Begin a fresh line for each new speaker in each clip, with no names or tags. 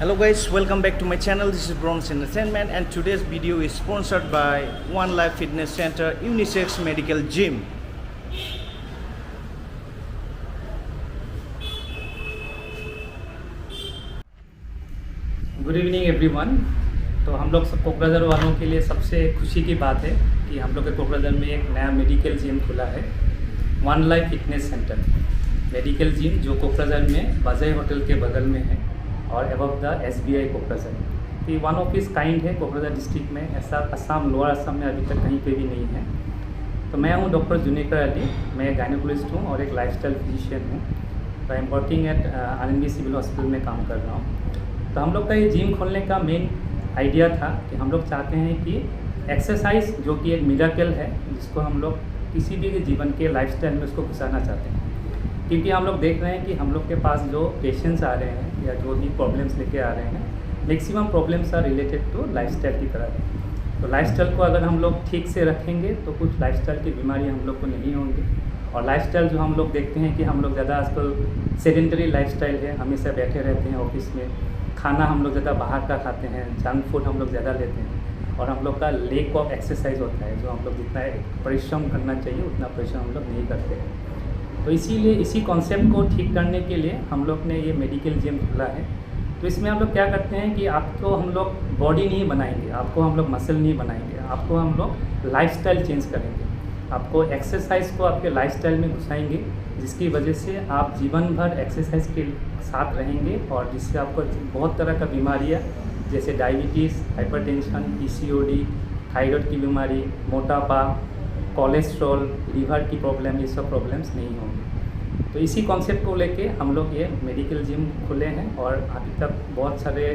Hello guys, welcome back to my channel. This is Bronze Entertainment and today's video is sponsored by One Life Fitness Center Unisex Medical Gym.
Good evening everyone. तो हम लोग सब कोकराझार वालों के लिए सबसे खुशी की बात है कि हम लोग के कोकराझार में एक नया मेडिकल जिम खुला है, one life fitness centre medical gym, जो कोकराझार में बाजाई होटल के बगल में है और अबव द SBI कोकराझार। तो वन ऑफ इस काइंड है कोकराझार डिस्ट्रिक्ट में, ऐसा असम लोअर असम में अभी तक कहीं पे भी नहीं है। तो मैं हूँ डॉक्टर जुनेकर अली, मैं गायनोकोलॉजिस्ट हूँ और एक लाइफस्टाइल फिजिशियन हूँ। तो I am working at RNB civil hospital में काम कर रहा हूँ। तो हम लोग का ये जिम खोलने का मेन आइडिया था कि हम लोग चाहते हैं कि एक्सरसाइज जो कि एक मिरेकल है, जिसको हम लोग किसी भी जीवन के लाइफस्टाइल में उसको घुसाना चाहते हैं। क्योंकि हम लोग देख रहे हैं कि हम लोग के पास जो पेशेंट्स आ रहे हैं या जो भी प्रॉब्लम्स लेके आ रहे हैं, maximum problems are related to lifestyle की तरह। तो लाइफस्टाइल को अगर हम लोग ठीक से रखेंगे तो कुछ लाइफस्टाइल की बीमारी हम लोग को नहीं होंगी। और लाइफस्टाइल जो हम लोग देखते हैं कि हम लोग ज़्यादा आजकल सेडेंटरी लाइफस्टाइल है, हमेशा बैठे रहते हैं ऑफिस में, खाना हम लोग ज़्यादा बाहर का खाते हैं, जंक फूड हम लोग ज़्यादा लेते हैं और हम लोग का लेक ऑफ एक्सरसाइज होता है, जो हम लोग जितना परिश्रम करना चाहिए उतना परिश्रम हम लोग नहीं करते हैं। तो इसीलिए इसी कॉन्सेप्ट को ठीक करने के लिए हम लोग ने ये मेडिकल जिम खोला है। तो इसमें हम लोग क्या करते हैं कि आपको हम लोग बॉडी नहीं बनाएंगे, आपको हम लोग मसल नहीं बनाएंगे, आपको हम लोग लाइफस्टाइल चेंज करेंगे, आपको एक्सरसाइज को आपके लाइफस्टाइल में घुसाएंगे, जिसकी वजह से आप जीवन भर एक्सरसाइज के साथ रहेंगे और जिससे आपको बहुत तरह का बीमारियाँ जैसे डायबिटीज़, हाइपरटेंशन, PCOD, थायराइड की बीमारी, मोटापा, कोलेस्ट्रॉल, लीवर की प्रॉब्लम, ये सब प्रॉब्लम्स नहीं होंगे। तो इसी कॉन्सेप्ट को लेके हम लोग ये मेडिकल जिम खुले हैं और अभी तक बहुत सारे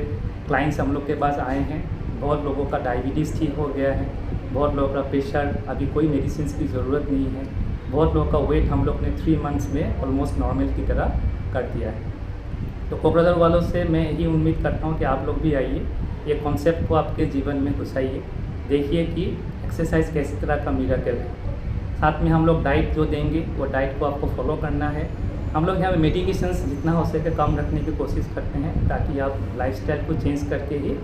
क्लाइंट्स हम लोग के पास आए हैं। बहुत लोगों का डायबिटीज़ ठीक हो गया है, बहुत लोगों का प्रेशर, अभी कोई मेडिसिन की ज़रूरत नहीं है, बहुत लोगों का वेट हम लोग ने 3 मंथ्स में ऑलमोस्ट नॉर्मल की तरह कर दिया है। तो कोकराझार वालों से मैं यही उम्मीद करता हूँ कि आप लोग भी आइए, ये कॉन्सेप्ट को आपके जीवन में घुसाइए, देखिए कि एक्सरसाइज कैसी तरह का मिरेकल है। साथ में हम लोग डाइट जो देंगे वो डाइट को आपको फॉलो करना है। हम लोग यहाँ पे मेडिकेशंस जितना हो सके कम रखने की कोशिश करते हैं, ताकि आप लाइफस्टाइल को चेंज करके ही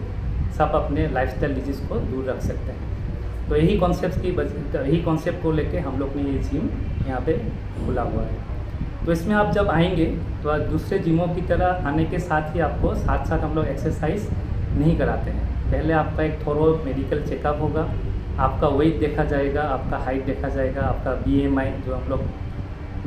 सब अपने लाइफस्टाइल डिजीज़ को दूर रख सकते हैं। तो यही कॉन्सेप्ट को लेके हम लोग ने ये जिम यहाँ पे खुला हुआ है। तो इसमें आप जब आएंगे तो दूसरे जिमों की तरह आने के साथ ही आपको साथ साथ हम लोग एक्सरसाइज नहीं कराते हैं। पहले आपका एक थोरो मेडिकल चेकअप होगा, आपका वेट देखा जाएगा, आपका हाइट देखा जाएगा, आपका BMI जो हम लोग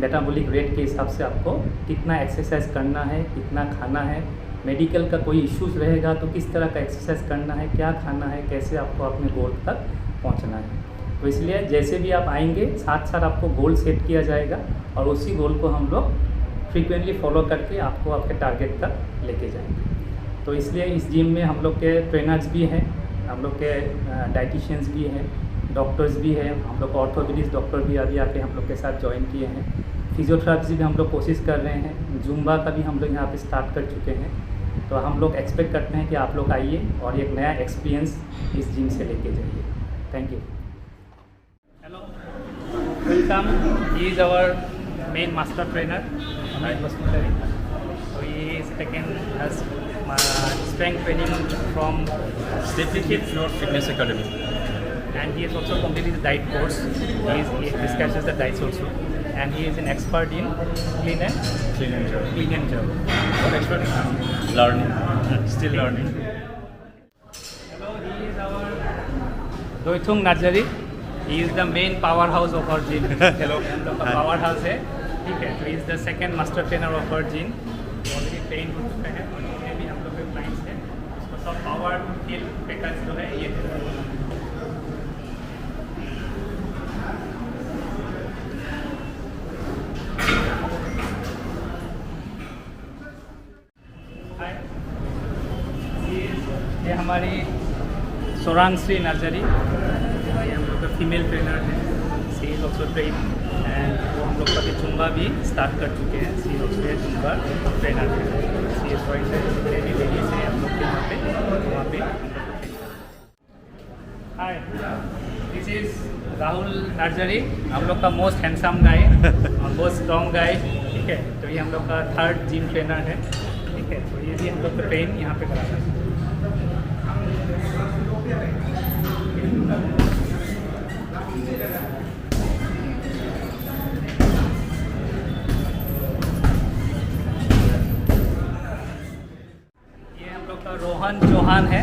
मेटाबॉलिक रेट के हिसाब से आपको कितना एक्सरसाइज करना है, कितना खाना है, मेडिकल का कोई इश्यूज़ रहेगा तो किस तरह का एक्सरसाइज करना है, क्या खाना है, कैसे आपको अपने गोल तक पहुंचना है। तो इसलिए जैसे भी आप आएंगे साथ साथ आपको गोल सेट किया जाएगा और उसी गोल को हम लोग फ्रीक्वेंटली फॉलो करके आपको आपके टारगेट तक लेके जाएंगे। तो इसलिए इस जिम में हम लोग के ट्रेनर्स भी हैं, हम लोग के डाइटिशियंस भी हैं, डॉक्टर्स भी हैं, हम लोग ऑर्थोपेडिक्स डॉक्टर भी अभी आके हम लोग के साथ ज्वाइन किए हैं, फिजियोथेरेपी भी हम लोग कोशिश कर रहे हैं, जुम्बा का भी हम लोग यहाँ पे स्टार्ट कर चुके हैं। तो हम लोग एक्सपेक्ट करते हैं कि आप लोग आइए और एक नया एक्सपीरियंस इस जिम से लेके जाइए। Thank you. Hello, welcome. He is our main master trainer Basmutari. So he is taken as strength training from
Steplikit Pure Fitness Academy.
And he has also completed the diet course. He discusses the diets also, and he is an expert in clean and jerk.
What expert? Learning. Still learning.
Hello, he is our Doithung Najari. He is the main powerhouse of our gym. Hello, the powerhouse है, ठीक है। तो is the second master trainer of our gym, already train हो चुका है और जितने भी हम लोग के क्लाइंट्स हैं उसको सब पावर हिल पैकेज जो है ये ये हमारी सोरांश्री नर्जरी, ये हम लोग का फीमेल ट्रेनर है, सी इज ऑल्सो ट्रेन एंड वो हम लोग का भी जुम्बा भी स्टार्ट कर चुके हैं। सी ऑल्सो है जुम्बा ट्रेनर है, सी एस वाइट है, लेडीज है हम लोग के वहाँ पे हाय, दिस इज राहुल नर्जरी, हम लोग का मोस्ट हैंडसम गाय और मोस्ट स्ट्रॉन्ग गाय, ठीक है। तो ये हम लोग का 3rd जिम ट्रेनर है, ठीक है। तो ये भी हम लोग को ट्रेन यहाँ पे कराना है। ये हम लोग का रोहन चौहान है।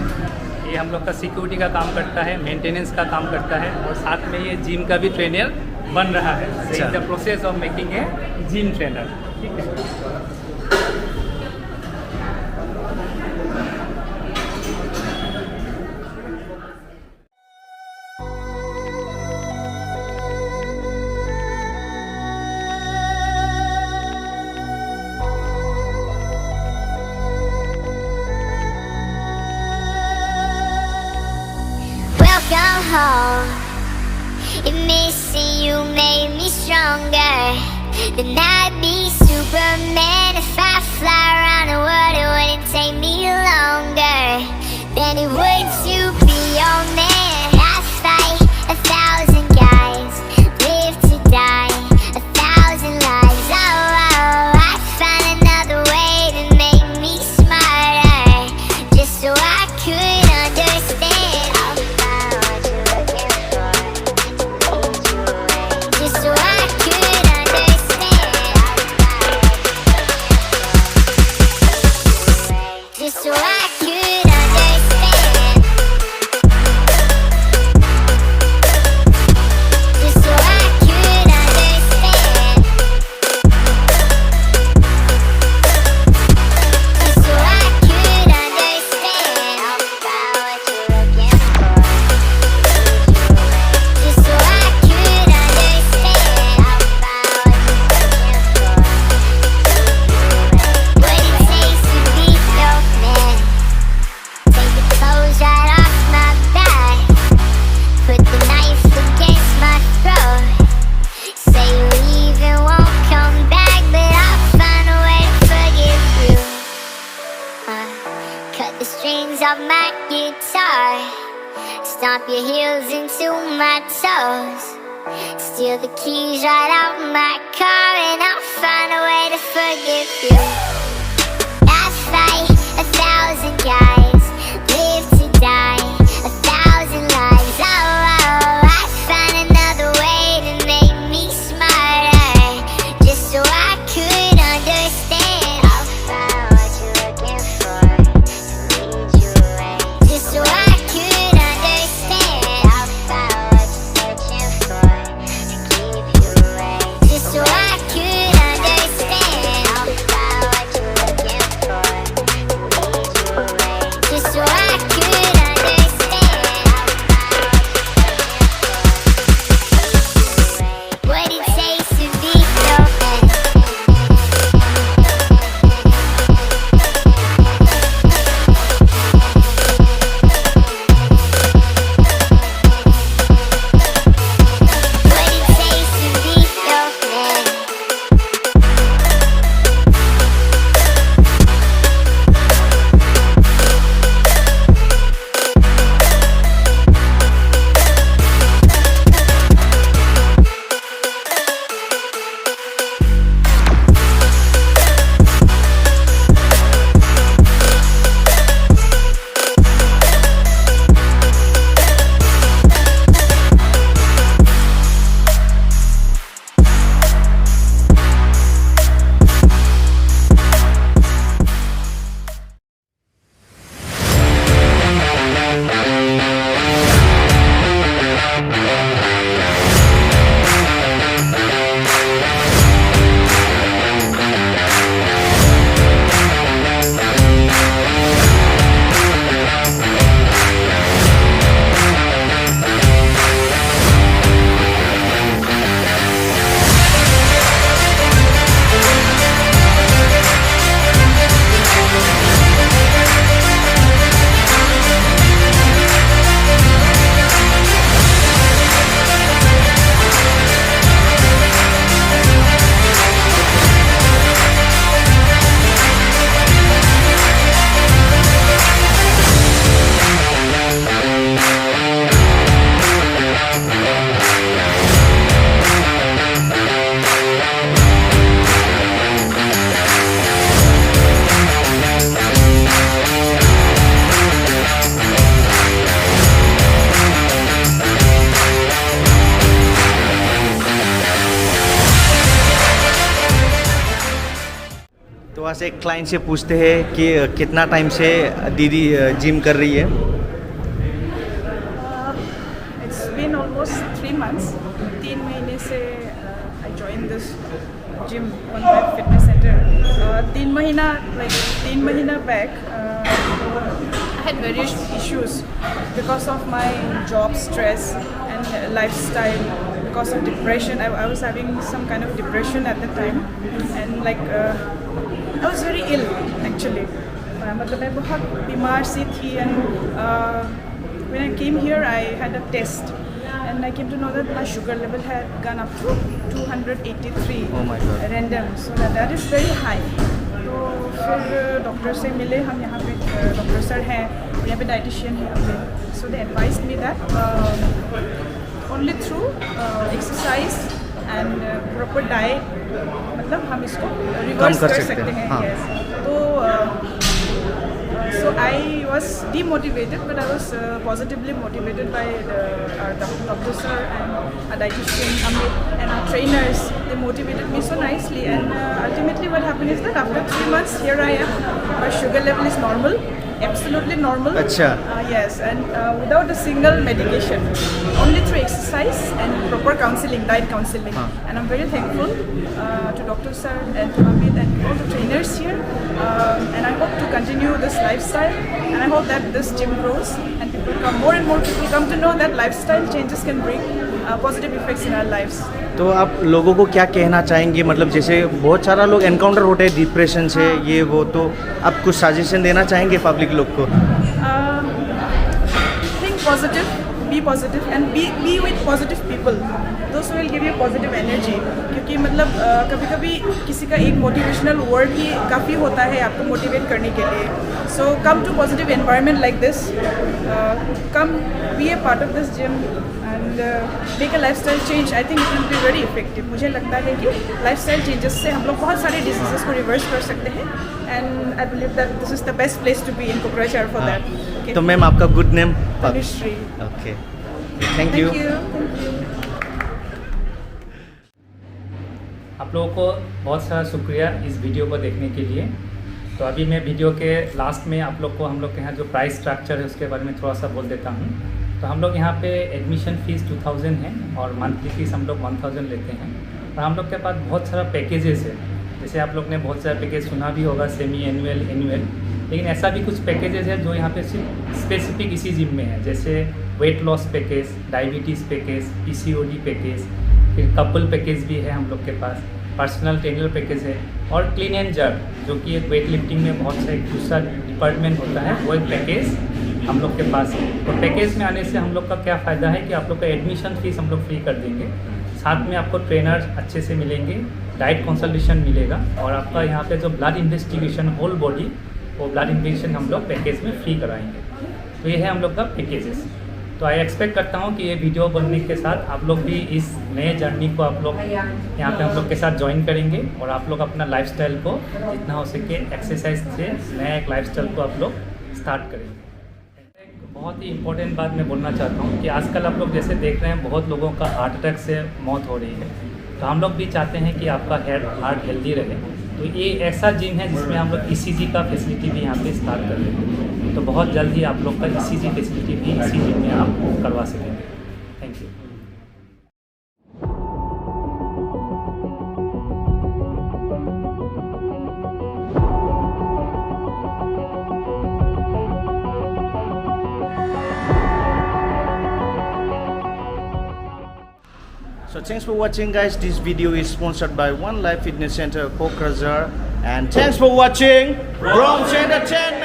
ये हम लोग का सिक्योरिटी का काम करता है, मेंटेनेंस का काम करता है और साथ में ये जिम का भी ट्रेनर बन रहा है।
अच्छा।
The process of making a gym trainer. ठीक है।
Welcome home. If missing you made me stronger, then I'd be Superman. If I fly around the world, it wouldn't take me longer than it would to be your man. I fight 1,000 guys, live to die 1,000 lives. Oh, oh, I find another way to make me smarter, just so I could understand. Just so I could understand. Just so I could understand. Just so I could understand. Just so I could understand about what you're looking for. Just so I could understand about what you're looking for. What it takes to be your man. Take the clothes right off my back. Put the knife against my throat. Say you leave and won't come back, but I'll find a way to forgive you. Cut the strings off my guitar. Stomp your heels into my toes. Steal the keys right out my car, and I'll find a way to forgive you. I fight 1,000 guys, live to die 1,000 lives. Oh, oh, I find another way to make me smarter, just so I could understand. I'll find what you're looking for, to lead you away. Just so I could understand. I'll find what you're searching for, to keep you away. Just so I could understand. I'll find what
थोड़ा सा एक client से पूछते हैं कि कितना time से दीदी जिम कर रही है।
It's been almost 3 months. 3 महीने से I joined this gym, One Life Fitness Center. 3 महीना back, I had various issues because of my job stress and lifestyle. Because of depression, I was having some kind of depression at the time, and I was very ill actually. मतलब मैं बहुत बीमार सी थी, and when I came here I had a test and I came to know that my sugar level had gone up to 283.
Oh my God.
Random, so that is very high. तो फिर doctor से मिले हम, यहाँ पे doctor sir हैं और यहाँ पे डाइटिशियन हैं, so they advised me that only through exercise and proper diet मतलब हम इसको रिवर्स कर सकते हैं।
हाँ।
Yes. तो so I was demotivated, but I was positively motivated by our doctor sir and our dietitian Amit and our trainers. They motivated me so nicely, and ultimately what happened is that after 3 months here I am. My sugar level is normal, absolutely normal.
अच्छा।
Yes, and without a single medication, only through exercise and proper counseling, diet counseling. And I'm very thankful to Dr. Sir and to Amit and all the trainers here. And I hope to continue this lifestyle, and I hope that this gym grows and people come, more and more people come to know that lifestyle changes can bring positive effects in our lives.
तो आप लोगों को क्या कहना चाहेंगे, मतलब जैसे बहुत सारा लोग एनकाउंटर होते हैं डिप्रेशन से, ये वो, तो आप कुछ सजेशन देना चाहेंगे पब्लिक लोग को?
Think positive, be positive, and be with positive people. Those will give you positive energy. क्योंकि मतलब कभी-कभी किसी का एक मोटिवेशनल वर्ड ही काफ़ी होता है आपको मोटिवेट करने के लिए. So come to positive environment like this. Come be a part of this gym and make a lifestyle change. I think it will be very effective. मुझे लगता है कि lifestyle changes से हम लोग बहुत सारे diseases को reverse कर सकते हैं. And I believe that this is the best place to be in Kokrajhar for that. Okay.
तो मैम आपका good name?
Tanushree.
Okay, thank you.
Thank you.
आप लोगों को बहुत सारा शुक्रिया इस वीडियो को देखने के लिए। तो अभी मैं वीडियो के लास्ट में आप लोग को हम लोग के यहाँ जो प्राइस स्ट्रक्चर है उसके बारे में थोड़ा सा बोल देता हूँ। तो हम लोग यहाँ पे एडमिशन फ़ीस 2000 है और मंथली फ़ीस हम लोग 1000 लेते हैं। और हम लोग के पास बहुत सारा पैकेजेस है, जैसे आप लोग ने बहुत सारा पैकेज सुना भी होगा, सेमी एनुअल, एनुअल, लेकिन ऐसा भी कुछ पैकेजेस है जो यहाँ पे सिर्फ स्पेसिफिक इसी जिम में है, जैसे weight loss package, diabetes package, PCOD package, फिर कपल पैकेज भी है हम लोग के पास, पर्सनल ट्रेनर पैकेज है, और क्लीन एंड जर्क जो कि एक वेट लिफ्टिंग में बहुत सा एक दूसरा डिपार्टमेंट होता है, वो एक पैकेज हम लोग के पास है। तो पैकेज में आने से हम लोग का क्या फ़ायदा है कि आप लोग का एडमिशन फ़ीस हम लोग फ्री कर देंगे, साथ में आपको ट्रेनर अच्छे से मिलेंगे, डाइट कंसल्टेशन मिलेगा, और आपका यहाँ पे जो ब्लड इन्वेस्टिगेशन होल बॉडी, वो ब्लड इन्वेस्टिगेशन हम लोग पैकेज में फ्री कराएंगे। तो ये है हम लोग का पैकेजेस। तो आई एक्सपेक्ट करता हूँ कि ये वीडियो बनने के साथ आप लोग भी इस नए जर्नी को आप लोग यहाँ पे हम लोग के साथ ज्वाइन करेंगे, और आप लोग अपना लाइफस्टाइल को जितना हो सके एक्सरसाइज से नया एक लाइफस्टाइल को आप लोग स्टार्ट करेंगे। एक बहुत ही इम्पोर्टेंट बात मैं बोलना चाहता हूँ कि आजकल आप लोग जैसे देख रहे हैं बहुत लोगों का हार्ट अटैक से मौत हो रही है, तो हम लोग भी चाहते हैं कि आपका हार्ट हेल्दी रहे। तो ये ऐसा जिम है जिसमें हम लोग ईसीजी का फैसिलिटी भी यहाँ पे स्टार्ट कर रहे हैं, तो बहुत जल्दी आप लोग का ईसीजी फैसिलिटी भी इसी जिम में आप करवा सकेंगे। Thank you.
So thanks for watching guys, this video is sponsored by One Life Fitness Center, Kokrajhar, and thanks for watching Bronx Entertainment.